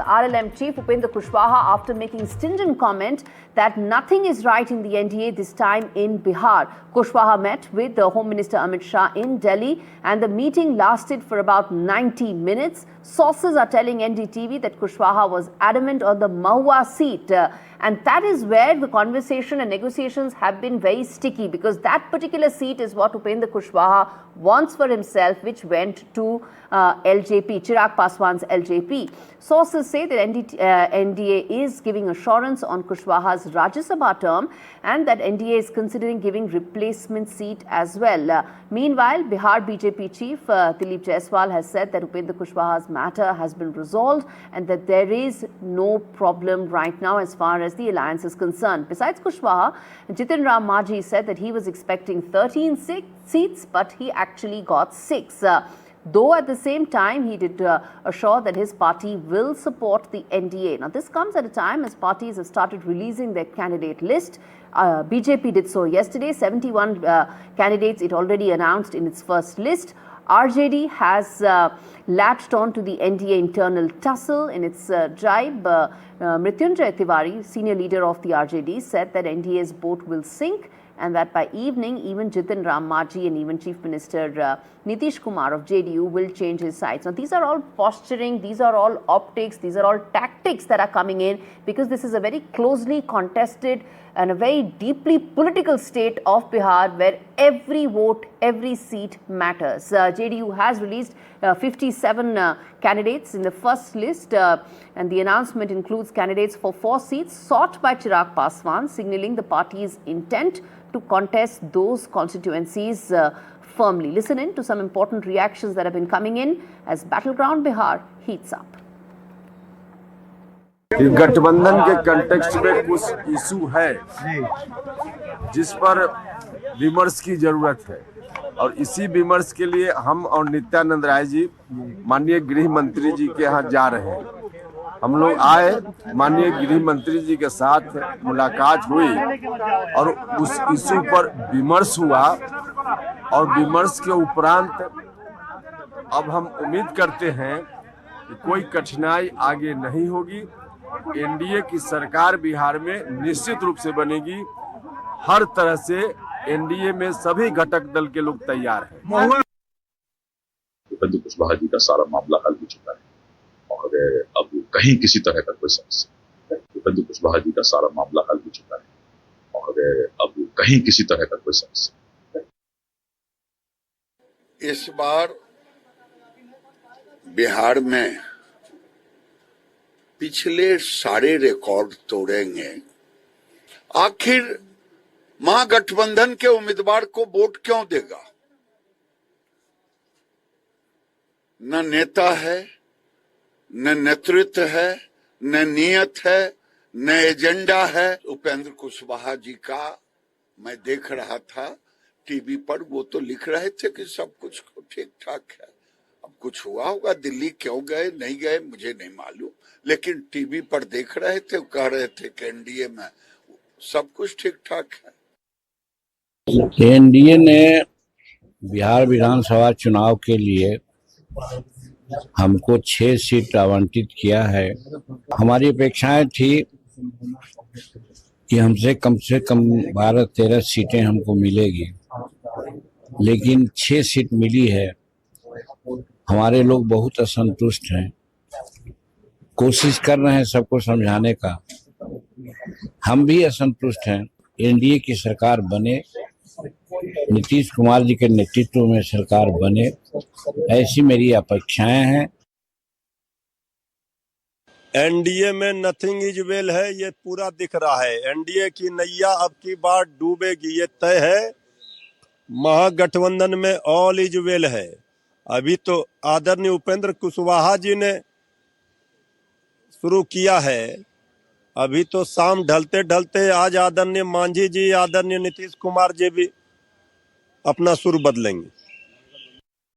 RLM chief Upendra Kushwaha after making stringent comment that nothing is right in the NDA this time in Bihar. Kushwaha met with the Home Minister Amit Shah in Delhi and the meeting lasted for about 90 minutes. Sources are telling NDTV that Kushwaha was adamant on the Mahua seat. And that is where the conversation and negotiations have been very sticky, because that particular seat is what Upendra Kushwaha wants for himself, which went to LJP, Chirag Paswan's LJP. Sources say that NDA is giving assurance on Kushwaha's Rajya Sabha term and that NDA is considering giving replacement seat as well. Meanwhile, Bihar BJP chief Dilip Jaiswal has said that Upendra Kushwaha's matter has been resolved and that there is no problem right now as far as the alliance is concerned. Besides Kushwaha, Jitin Ram Manjhi said that he was expecting 13 seats, but he actually got 6. Though at the same time, he did assure that his party will support the NDA. Now, this comes at a time as parties have started releasing their candidate list. BJP did so yesterday. 71 candidates it already announced in its first list. RJD has latched on to the NDA internal tussle in its jibe. Mrityunjay Tiwari, senior leader of the RJD, said that NDA's boat will sink and that by evening, even Jitin Ram Manjhi and even Chief Minister Nitish Kumar of JDU will change his sides. Now, these are all posturing, these are all optics, these are all tactics that are coming in, because this is a very closely contested and a very deeply political state of Bihar where every vote, every seat matters. JDU has released 57 candidates in the first list, and the announcement includes candidates for 4 seats sought by Chirag Paswan, signaling the party's intent to contest those constituencies firmly. Listen in to some important reactions that have been coming in as Battleground Bihar heats up. गठबंधन के context में कुछ issue है जिस पर विमर्श की जरूरत है, और इसी विमर्श के लिए हम और नित्यानंद राय जी माननीय गृह मंत्री जी के यहाँ जा रहे हैं। हम लोग आए, माननीय गृह मंत्री जी के साथ मुलाकात हुई और उस इशू पर विमर्श हुआ, और विमर्श के उपरांत अब हम उम्मीद करते हैं कि कोई कठिनाई आगे नहीं होगी। एनडीए की सरकार बिहार में निश्चित रूप से बनेगी। हर तरह से एनडीए में सभी घटक दल के लोग तैयार हैं। उपेंद्र कुशवाहा जी का सारा मामला हल हो चुका है और अब कहीं किसी तरह का कोई समस्या, उपेंद्र कुशवाहा जी का सारा मामला हल हो चुका है और अब कहीं किसी तरह का कोई समस्या। इस बार बिहार में पिछले सारे रिकॉर्ड तोड़ेंगे। आखिर महागठबंधन के उम्मीदवार को वोट क्यों देगा? न नेता है, न नेतृत्व है, न नियत है, न एजेंडा है। उपेंद्र कुशवाहा जी का मैं देख रहा था टीवी पर, वो तो लिख रहे थे कि सब कुछ ठीक ठाक है। अब कुछ हुआ होगा, दिल्ली क्यों गए नहीं गए मुझे नहीं मालूम, लेकिन टीवी पर देख रहे थे, कह रहे थे कि एनडीए में सब कुछ ठीक ठाक है। एनडीए ने बिहार विधानसभा चुनाव के लिए हमको 6 सीट आवंटित किया है। हमारी अपेक्षाएं थी कि हमसे कम 12-13 सीटें हमको मिलेगी, लेकिन 6 सीट मिली है। हमारे लोग बहुत असंतुष्ट हैं, कोशिश कर रहे हैं सबको समझाने का। हम भी असंतुष्ट हैं। एनडीए की सरकार बने, नीतीश कुमार जी के नेतृत्व में सरकार बने, ऐसी मेरी अपेक्षाएं हैं। एनडीए में नथिंग इज वेल है, ये पूरा दिख रहा है। एनडीए की नैया अब की बार डूबेगी, ये तय है। महागठबंधन में ऑल इज वेल है। अभी तो आदरणीय उपेंद्र कुशवाहा जी ने शुरू किया है, अभी तो शाम ढलते ढलते आज आदरणीय मांझी जी, आदरणीय नीतीश कुमार जी भी अपना सुर बदलेंगे।